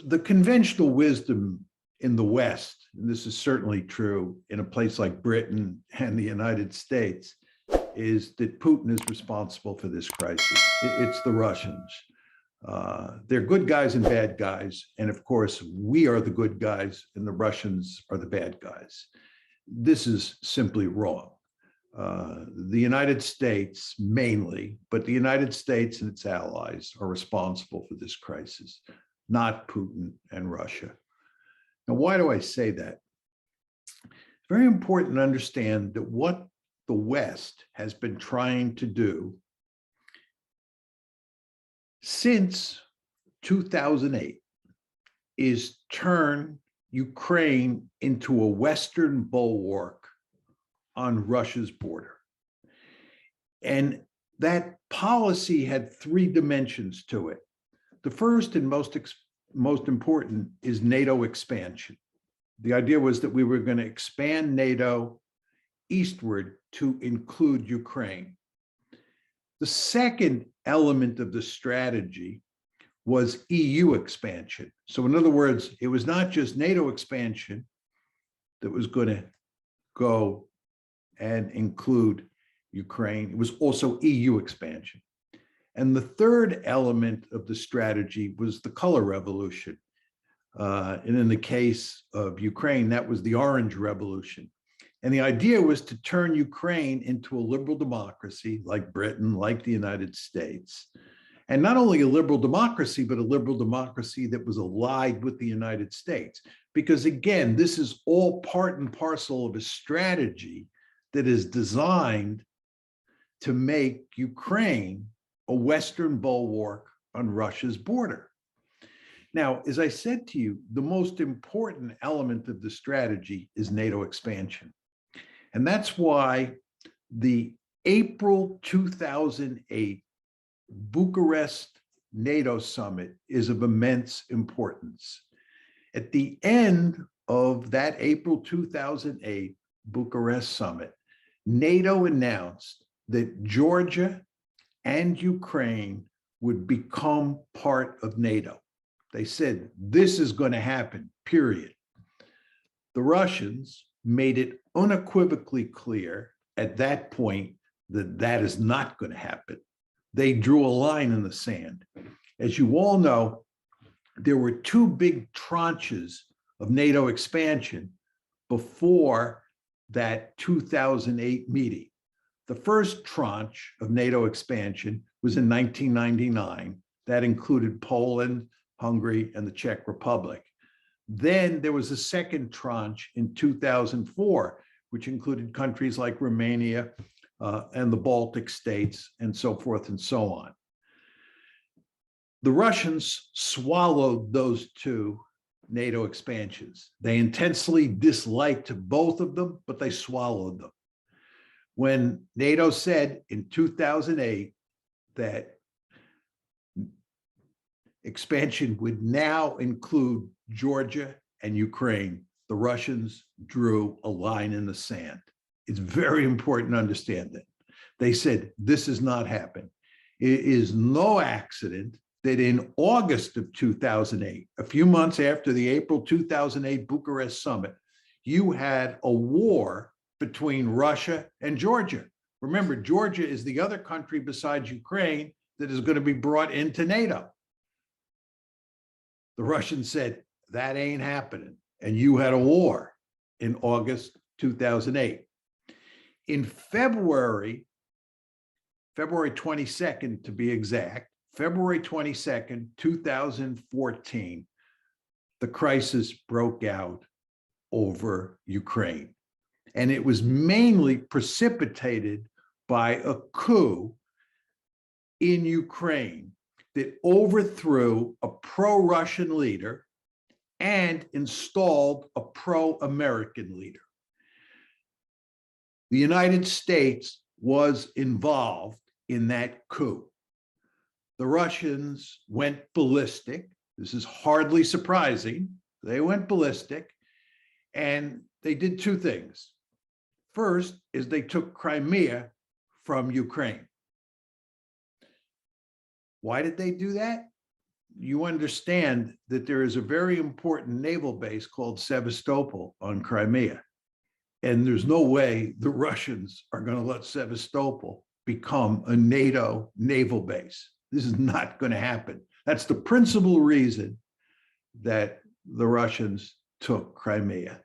The conventional wisdom in the West, and this is certainly true in a place like Britain and the United States, is that Putin is responsible for this crisis. It's the Russians. They're good guys and bad guys. And of course, we are the good guys and the Russians are the bad guys. This is simply wrong. The United States mainly, but the United States and its allies are responsible for this crisis, not Putin and Russia. Now, why do I say that? It's very important to understand that what the West has been trying to do since 2008 is turn Ukraine into a Western bulwark on Russia's border. And that policy had three dimensions to it. The first and most important is NATO expansion. The idea was that we were going to expand NATO eastward to include Ukraine. The second element of the strategy was EU expansion. So in other words, it was not just NATO expansion that was going to go and include Ukraine, it was also EU expansion. And the third element of the strategy was the color revolution. And in the case of Ukraine, that was the Orange Revolution. And the idea was to turn Ukraine into a liberal democracy like Britain, like the United States. And not only a liberal democracy, but a liberal democracy that was allied with the United States. Because again, this is all part and parcel of a strategy that is designed to make Ukraine a Western bulwark on Russia's border. Now, as I said to you, the most important element of the strategy is NATO expansion. And that's why the April 2008 Bucharest NATO summit is of immense importance. At the end of that April 2008 Bucharest summit, NATO announced that Georgia and Ukraine would become part of NATO. They said, this is going to happen, period. The Russians made it unequivocally clear at that point that that is not going to happen. They drew a line in the sand. As you all know, there were two big tranches of NATO expansion before that 2008 meeting. The first tranche of NATO expansion was in 1999. That included Poland, Hungary, and the Czech Republic. Then there was a second tranche in 2004, which included countries like Romania and the Baltic states and so forth and so on. The Russians swallowed those two NATO expansions. They intensely disliked both of them, but they swallowed them. When NATO said in 2008 that expansion would now include Georgia and Ukraine, the Russians drew a line in the sand. It's very important to understand that. They said, this is not happening. It is no accident that in August of 2008, a few months after the April 2008 Bucharest summit, you had a war between Russia and Georgia. Remember, Georgia is the other country besides Ukraine that is going to be brought into NATO. The Russians said, that ain't happening. And you had a war in August 2008. In February 22nd to be exact, February 22nd, 2014, the crisis broke out over Ukraine. And it was mainly precipitated by a coup in Ukraine that overthrew a pro-Russian leader and installed a pro-American leader. The United States was involved in that coup. The Russians went ballistic. This is hardly surprising. They went ballistic, and they did two things. First is they took Crimea from Ukraine. Why did they do that? you understand that there is a very important naval base called Sevastopol on Crimea. And there's no way the Russians are going to let Sevastopol become a NATO naval base. This is not going to happen. That's the principal reason that the Russians took Crimea.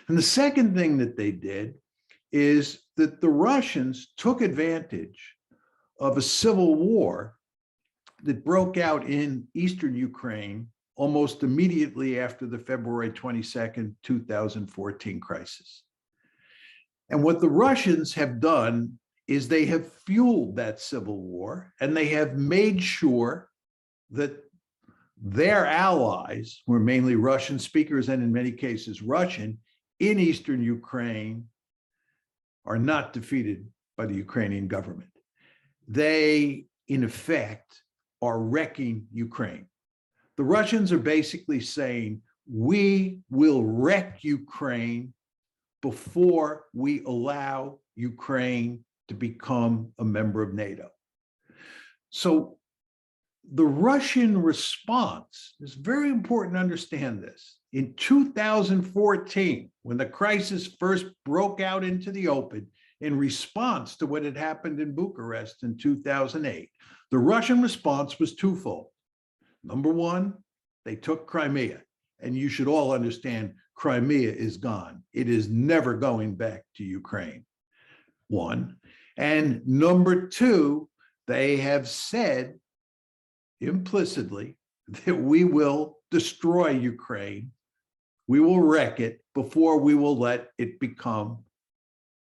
And the second thing that they did is that the Russians took advantage of a civil war that broke out in eastern Ukraine almost immediately after the February 22nd, 2014 crisis. And what the Russians have done is they have fueled that civil war, and they have made sure that their allies, who are mainly Russian speakers and in many cases Russian, in eastern Ukraine, are not defeated by the Ukrainian government. They, in effect, are wrecking Ukraine. The Russians are basically saying, we will wreck Ukraine before we allow Ukraine to become a member of NATO. So the Russian response is very important to understand this. In 2014, when the crisis first broke out into the open in response to what had happened in Bucharest in 2008, the Russian response was twofold. Number one, they took Crimea. And you should all understand, Crimea is gone. It is never going back to Ukraine, one. And number two, they have said implicitly that we will destroy Ukraine, we will wreck it before we will let it become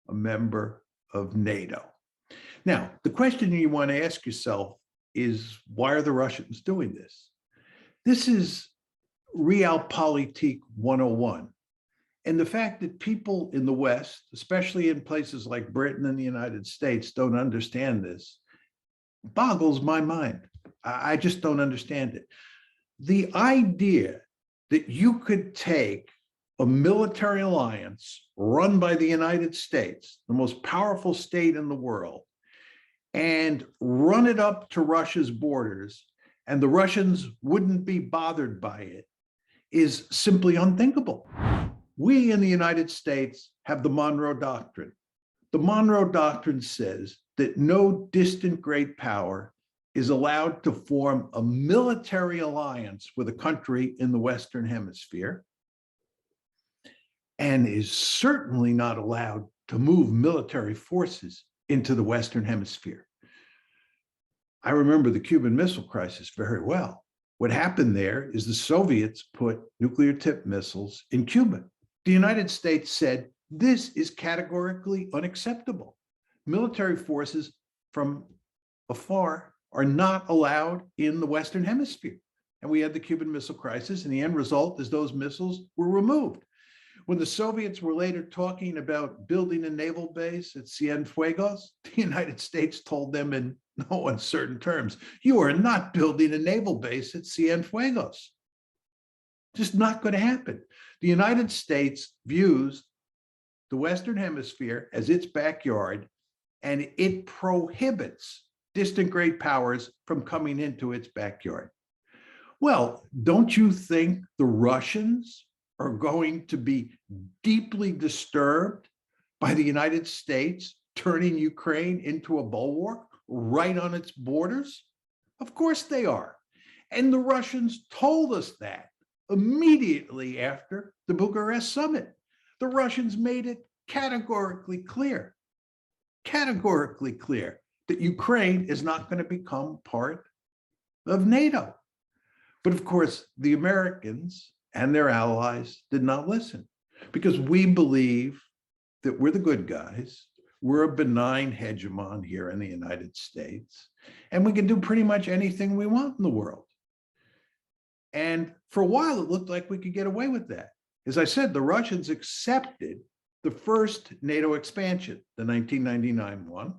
a member of NATO. Now, the question you want to ask yourself is, why are the Russians doing this? This is Realpolitik 101. And the fact that people in the West, especially in places like Britain and the United States, don't understand this boggles my mind. I just don't understand it. The idea that you could take a military alliance run by the United States, the most powerful state in the world, and run it up to Russia's borders, and the Russians wouldn't be bothered by it, is simply unthinkable. We in the United States have the Monroe Doctrine. The Monroe Doctrine says that no distant great power is allowed to form a military alliance with a country in the Western Hemisphere, and is certainly not allowed to move military forces into the Western Hemisphere. I remember the Cuban Missile Crisis very well. What happened there is the Soviets put nuclear-tipped missiles in Cuba. The United States said, this is categorically unacceptable. Military forces from afar are not allowed in the Western Hemisphere. And we had the Cuban Missile Crisis, and the end result is those missiles were removed. When the Soviets were later talking about building a naval base at Cienfuegos, the United States told them in no uncertain terms, you are not building a naval base at Cienfuegos. Just not going to happen. The United States views the Western Hemisphere as its backyard, and it prohibits distant great powers from coming into its backyard. Well, don't you think the Russians are going to be deeply disturbed by the United States turning Ukraine into a bulwark right on its borders? Of course they are. And the Russians told us that immediately after the Bucharest summit. The Russians made it categorically clear that Ukraine is not going to become part of NATO. But of course, the Americans and their allies did not listen, because we believe that we're the good guys. We're a benign hegemon here in the United States, and we can do pretty much anything we want in the world. And for a while, it looked like we could get away with that. As I said, the Russians accepted the first NATO expansion, the 1999 one,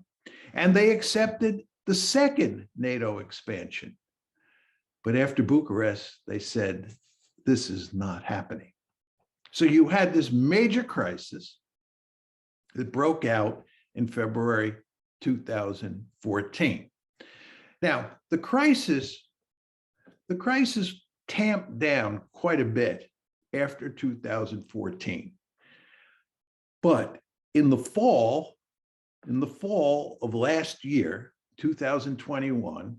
and they accepted the second NATO expansion. But after Bucharest, they said, this is not happening. So you had this major crisis that broke out in February 2014. Now, the crisis The crisis tamped down quite a bit after 2014. But in the fall of last year, 2021,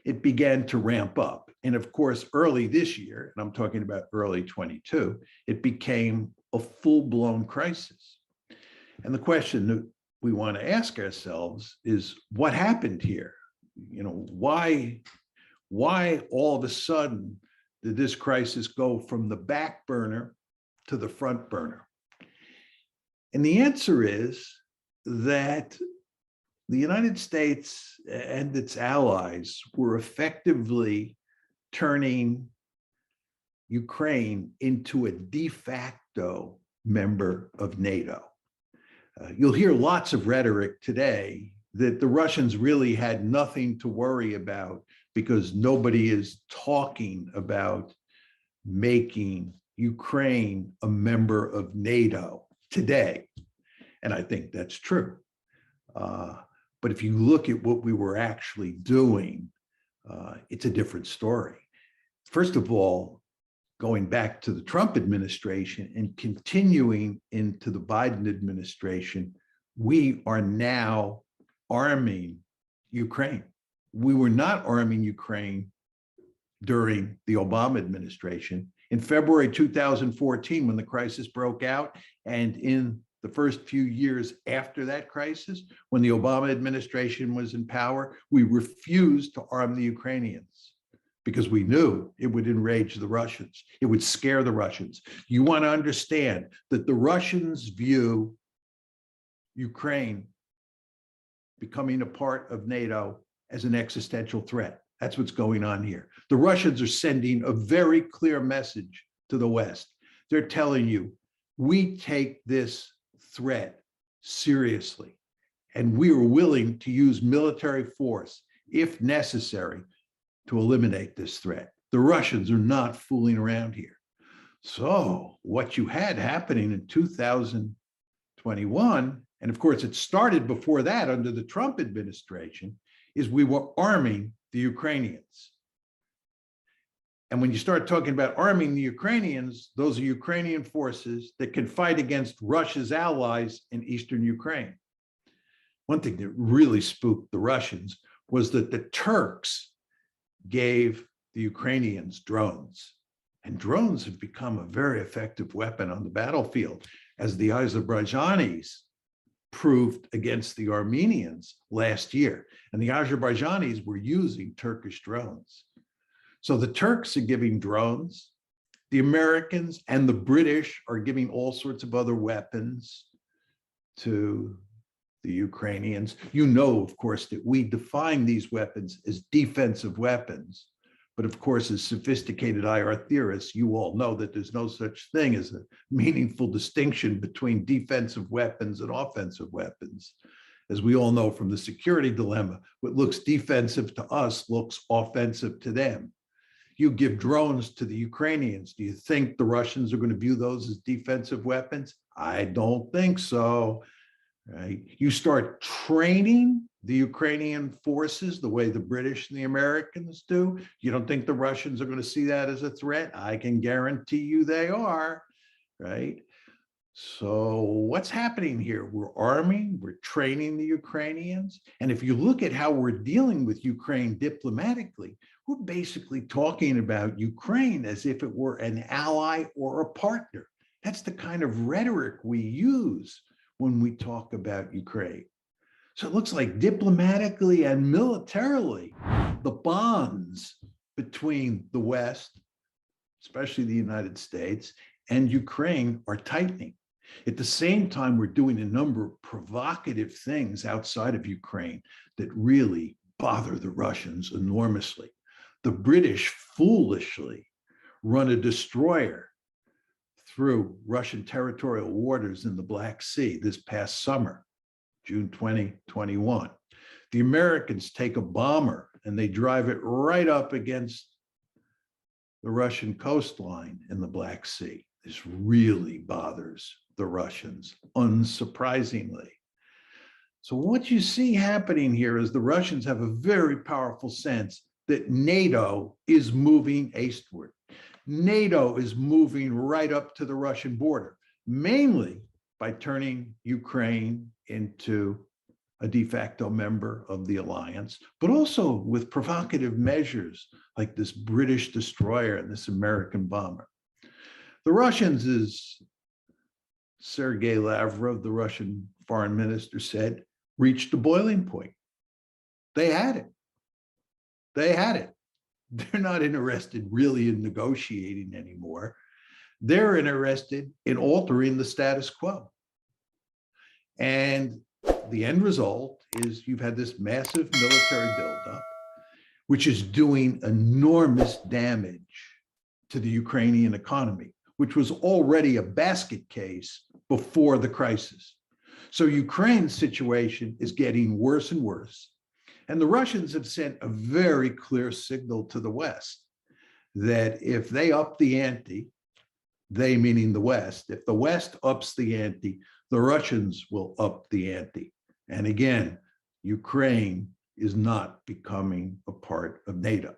it began to ramp up. And of course, early this year, and I'm talking about early 22, it became a full-blown crisis. And the question that we want to ask ourselves is, what happened here? You know, why all of a sudden did this crisis go from the back burner to the front burner? And the answer is that the United States and its allies were effectively turning Ukraine into a de facto member of NATO. You'll hear lots of rhetoric today that the Russians really had nothing to worry about because nobody is talking about making Ukraine a member of NATO today. And I think that's true. But if you look at what we were actually doing, it's a different story. First of all, going back to the Trump administration and continuing into the Biden administration, we are now arming Ukraine. We were not arming Ukraine during the Obama administration. In February 2014, when the crisis broke out, and in the first few years after that crisis, when the Obama administration was in power, we refused to arm the Ukrainians because we knew it would enrage the Russians. It would scare the Russians. You want to understand that the Russians view Ukraine becoming a part of NATO as an existential threat. That's what's going on here. The Russians are sending a very clear message to the West. They're telling you, we take this threat seriously, and we are willing to use military force, if necessary, to eliminate this threat. The Russians are not fooling around here. So what you had happening in 2021, and of course it started before that under the Trump administration, is we were arming the Ukrainians. And when you start talking about arming the Ukrainians, those are Ukrainian forces that can fight against Russia's allies in eastern Ukraine. One thing that really spooked the Russians was that the Turks gave the Ukrainians drones. And drones have become a very effective weapon on the battlefield, as the Azerbaijanis proved against the Armenians last year. And the Azerbaijanis were using Turkish drones. So the Turks are giving drones. The Americans and the British are giving all sorts of other weapons to the Ukrainians. You know, of course, that we define these weapons as defensive weapons. But of course, as sophisticated IR theorists, you all know that there's no such thing as a meaningful distinction between defensive weapons and offensive weapons. As we all know from the security dilemma, what looks defensive to us looks offensive to them. You give drones to the Ukrainians. Do you think the Russians are going to view those as defensive weapons? I don't think so. Right? You start training the Ukrainian forces the way the British and the Americans do. You don't think the Russians are going to see that as a threat? I can guarantee you they are, right? So what's happening here? We're arming, we're training the Ukrainians. And if you look at how we're dealing with Ukraine diplomatically, we're basically talking about Ukraine as if it were an ally or a partner. That's the kind of rhetoric we use when we talk about Ukraine. So it looks like diplomatically and militarily, the bonds between the West, especially the United States, and Ukraine are tightening. At the same time, we're doing a number of provocative things outside of Ukraine that really bother the Russians enormously. The British foolishly run a destroyer through Russian territorial waters in the Black Sea this past summer, June 2021. The Americans take a bomber and they drive it right up against the Russian coastline in the Black Sea. This really bothers the Russians, unsurprisingly. So what you see happening here is the Russians have a very powerful sense that NATO is moving eastward. NATO is moving right up to the Russian border, mainly by turning Ukraine into a de facto member of the alliance, but also with provocative measures like this British destroyer and this American bomber. The Russians, as Sergei Lavrov, the Russian foreign minister, said, reached the boiling point. They had it. They had it. They're not interested really in negotiating anymore. They're interested in altering the status quo. And the end result is you've had this massive military buildup, which is doing enormous damage to the Ukrainian economy, which was already a basket case before the crisis. So Ukraine's situation is getting worse and worse. And the Russians have sent a very clear signal to the West that if they up the ante, they meaning the West, if the West ups the ante, the Russians will up the ante. And again, Ukraine is not becoming a part of NATO.